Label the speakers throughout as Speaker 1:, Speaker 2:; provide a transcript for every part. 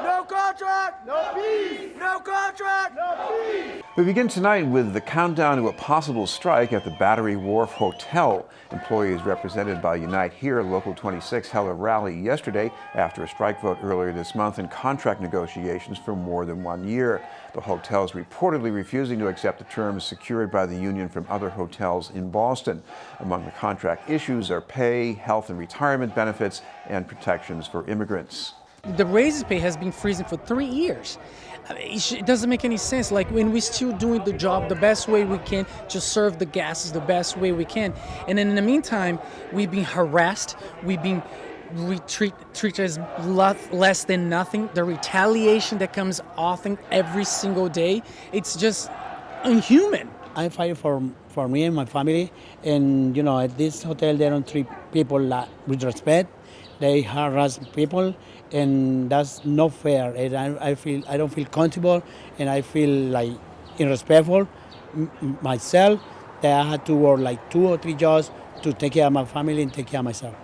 Speaker 1: No contract! No peace! No contract! No peace!
Speaker 2: We begin tonight with the countdown to a possible strike at the Battery Wharf Hotel. Employees represented by Unite Here Local 26 held a rally yesterday after a strike vote earlier this month in contract negotiations for more than 1 year. The hotel is reportedly refusing to accept the terms secured by the union from other hotels in Boston. Among the contract issues are pay, health and retirement benefits, and protections for immigrants.
Speaker 3: The raises pay has been freezing for 3 years. It doesn't make any sense. Like, when we're still doing the job the best way we can, to serve the guests the best way we can. And then in the meantime, we've been harassed. We've been treated as less than nothing. The retaliation that comes often every single day, it's just inhuman.
Speaker 4: I fight for me and my family. And, at this hotel, they don't treat people with respect. They harass people, and that's not fair. And I don't feel comfortable, and I feel like irrespectful myself, that I had to work like 2 or 3 jobs to take care of my family and take care of myself.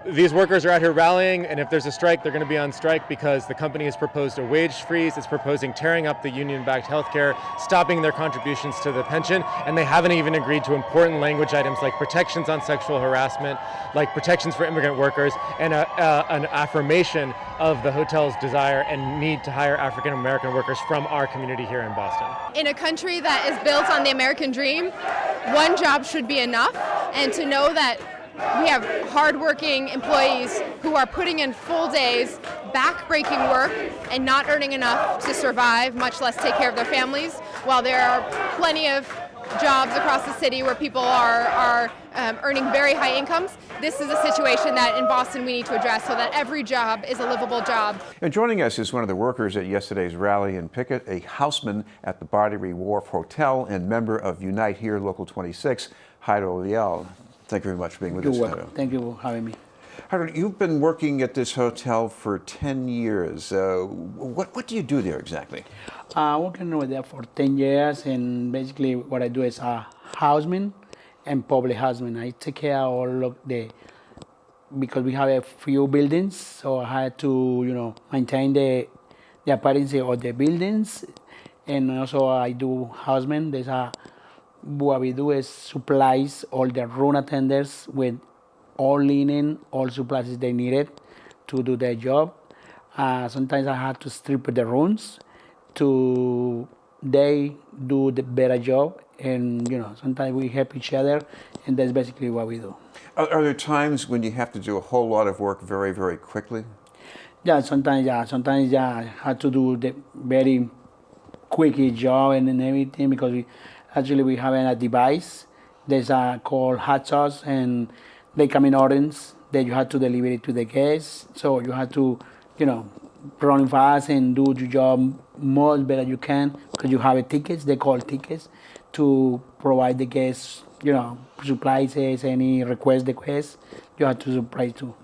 Speaker 5: These workers are out here rallying, and if there's a strike, they're going to be on strike because the company has proposed a wage freeze. It's proposing tearing up the union-backed healthcare, stopping their contributions to the pension, and they haven't even agreed to important language items like protections on sexual harassment, like protections for immigrant workers, and an affirmation of the hotel's desire and need to hire African-American workers from our community here in Boston.
Speaker 6: In a country that is built on the American dream, one job should be enough, and to know that we have hardworking employees who are putting in full days, back-breaking work, and not earning enough to survive, much less take care of their families, while there are plenty of jobs across the city where people are earning very high incomes. This is a situation that in Boston we need to address so that every job is a livable job.
Speaker 2: And joining us is one of the workers at yesterday's rally in picket, a houseman at the Battery Wharf Hotel and member of Unite Here Local 26, Jairo Leal. Thank you very much for being with us, Jairo.
Speaker 4: Thank you for having me.
Speaker 2: Jairo, you've been working at this hotel for 10 years. What do you do there exactly?
Speaker 4: I'm working over there for 10 years, and basically what I do is a houseman and public houseman. I take care of all of because we have a few buildings, so I had to, maintain the appearance of the buildings, and also I do houseman. What we do is supplies all the room attendants with all linen, all supplies they needed to do their job. Sometimes I have to strip the rooms they do the better job, and sometimes we help each other, and that's basically what we do.
Speaker 2: Are there times when you have to do a whole lot of work very, very quickly?
Speaker 4: Yeah, sometimes I have to do the very quick job and everything, because we have a device that's called hot sauce, and they come in orders that you have to deliver it to the guests. So you have to, run fast and do your job much better you can, because you have tickets, they call tickets, to provide the guests, supplies, any request, you have to supply too.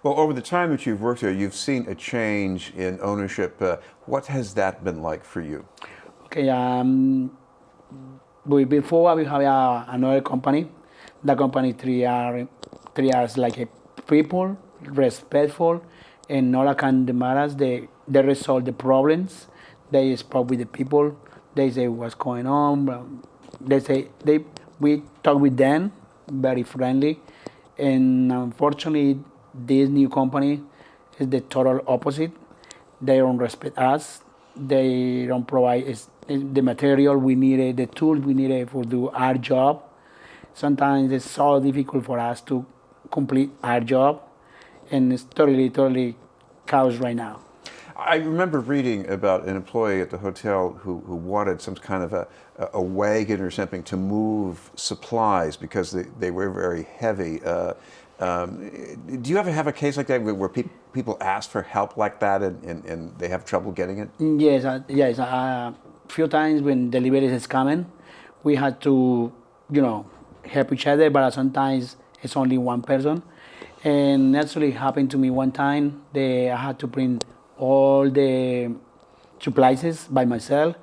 Speaker 2: Well, over the time that you've worked here, you've seen a change in ownership. What has that been like for you?
Speaker 4: Okay, before we have another company. The company treat us like a people, respectful, and all kind of matters. They resolve the problems. They spoke with the people. They say what's going on. We talk with them, very friendly. And unfortunately, this new company is the total opposite. They don't respect us. They don't provide the material we needed, the tools we needed for do our job. Sometimes it's so difficult for us to complete our job, and it's totally chaos right now.
Speaker 2: I remember reading about an employee at the hotel who wanted some kind of a wagon or something to move supplies because they were very heavy. Do you ever have a case like that where people ask for help like that and they have trouble getting it?
Speaker 4: Yes. A few times when deliveries is coming, we had to, help each other, but sometimes it's only one person. And actually happened to me one time. I had to bring all the supplies by myself,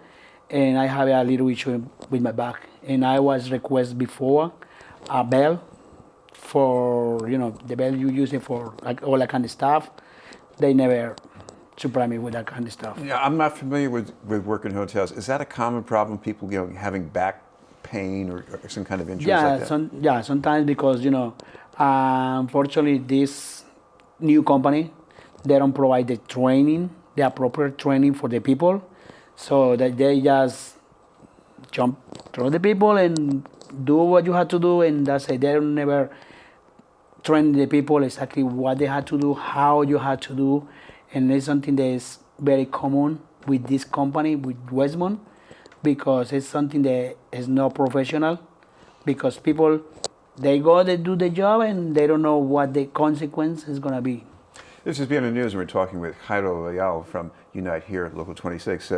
Speaker 4: and I have a little issue with my back. And I was requested before a bell for, the bell you use it for like all that kind of stuff. They never supply me with that kind of stuff.
Speaker 2: Yeah, I'm not familiar with working in hotels. Is that a common problem? People, having back pain or some kind of injuries like that?
Speaker 4: Sometimes because unfortunately this new company, they don't provide the training, the appropriate training for the people, so that they just jump through the people and do what you have to do, and that's it. They don't never train the people exactly what they had to do, how you had to do, and it's something that is very common with this company, with Westmont, because it's something that is not professional, because people, they go, they do the job, and they don't know what the consequence is going to be.
Speaker 2: This is BNN News, and we're talking with Jairo Leal from Unite Here, Local 26.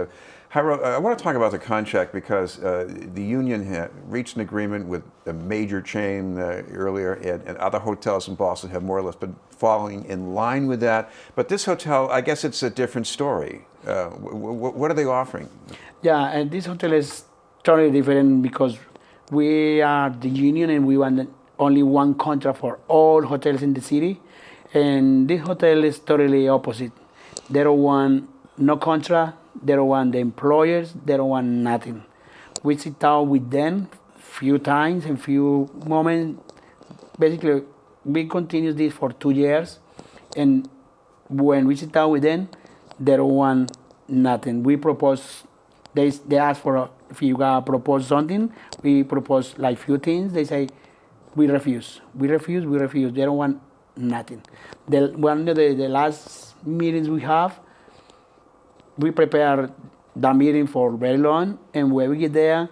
Speaker 2: Jairo, I want to talk about the contract because the union had reached an agreement with a major chain earlier, and other hotels in Boston have more or less been falling in line with that. But this hotel, I guess it's a different story. What are they offering?
Speaker 4: Yeah, and this hotel is totally different because we are the union and we want only one contract for all hotels in the city. And this hotel is totally opposite. They don't want no contract, they don't want the employers, they don't want nothing. We sit down with them few times and few moments. Basically, we continue this for 2 years. And when we sit down with them, they don't want nothing. We propose, they ask for, if you propose something, we propose like few things. They say, we refuse. We refuse. They don't want nothing. One of the last meetings we have, we prepare the meeting for very long, and when we get there,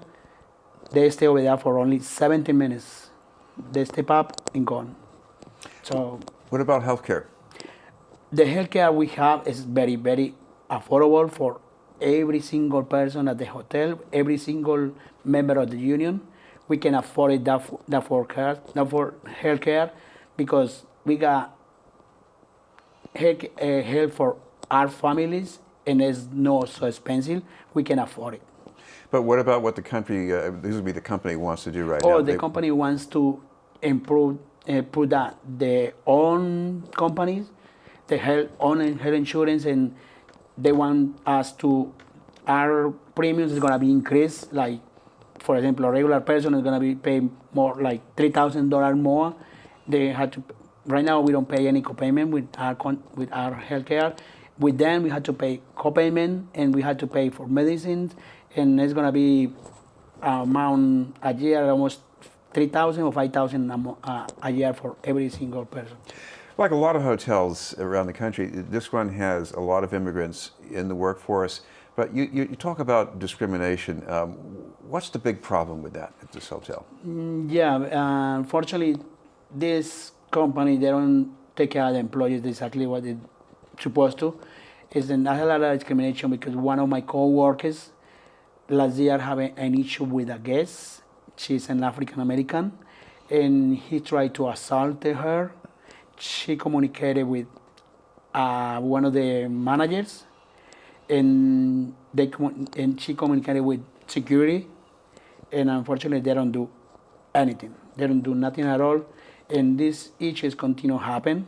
Speaker 4: they stay over there for only 17 minutes. They step up and gone. So,
Speaker 2: what about healthcare?
Speaker 4: The healthcare we have is very, very affordable for every single person at the hotel, every single member of the union. We can afford it that for healthcare because we got help for our families, and it's not so expensive. We can afford it.
Speaker 2: But what about what the country, this would be the company wants to do right now?
Speaker 4: The company wants to improve, put that their own companies, the own health insurance, and they want us to, our premiums is going to be increased. Like, for example, a regular person is going to be paying more, like $3,000 more. They had to. Right now, we don't pay any copayment with our healthcare. With them, we had to pay copayment, and we had to pay for medicines, and it's gonna be amount a year almost $3,000 or $5,000 a year for every single person.
Speaker 2: Like a lot of hotels around the country, this one has a lot of immigrants in the workforce. But you talk about discrimination. What's the big problem with that at this hotel?
Speaker 4: Unfortunately, this company, they don't take care of the employees exactly what they're supposed to. There's a lot of discrimination because one of my co-workers last year had an issue with a guest. She's an African American, and he tried to assault her. She communicated with one of the managers, and she communicated with security, and unfortunately they don't do anything. They don't do nothing at all. And these issues continue to happen.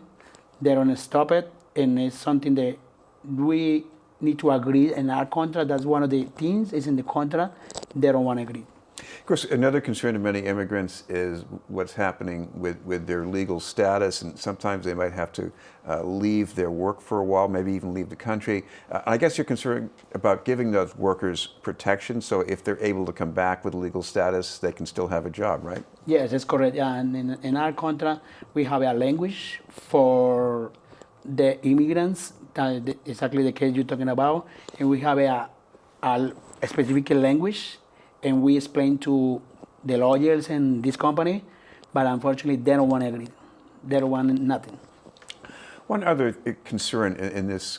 Speaker 4: They don't stop it, and it's something that we need to agree in our contract. That's one of the things is in the contract. They don't want to agree.
Speaker 2: Of course, another concern of many immigrants is what's happening with their legal status, and sometimes they might have to leave their work for a while, maybe even leave the country. I guess you're concerned about giving those workers protection, so if they're able to come back with legal status, they can still have a job, right?
Speaker 4: Yes, that's correct. And in our contract, we have a language for the immigrants, exactly the case you're talking about, and we have a specific language, and we explain to the lawyers and this company, but unfortunately they don't want to agree. They don't want nothing.
Speaker 2: One other concern in this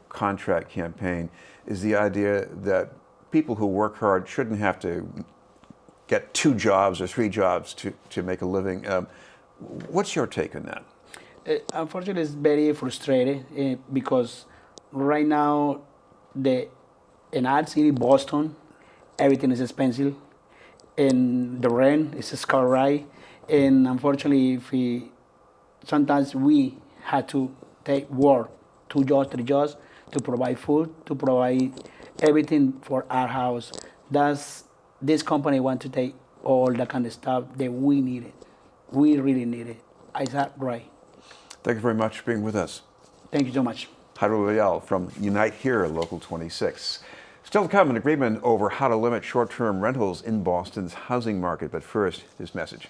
Speaker 2: contract campaign is the idea that people who work hard shouldn't have to get 2 jobs or 3 jobs to make a living. What's your take on that?
Speaker 4: Unfortunately, it's very frustrating because right now in our city, Boston, everything is expensive, and the rent is sky-high. And unfortunately, sometimes we had to work 2 jobs, 3 jobs, to provide food, to provide everything for our house. This company want to take all that kind of stuff that we needed. We really need it. Is that right?
Speaker 2: Thank you very much for being with us.
Speaker 4: Thank you so much.
Speaker 2: Jairo Leal from Unite Here, Local 26. Still to come, an agreement over how to limit short-term rentals in Boston's housing market. But first, this message.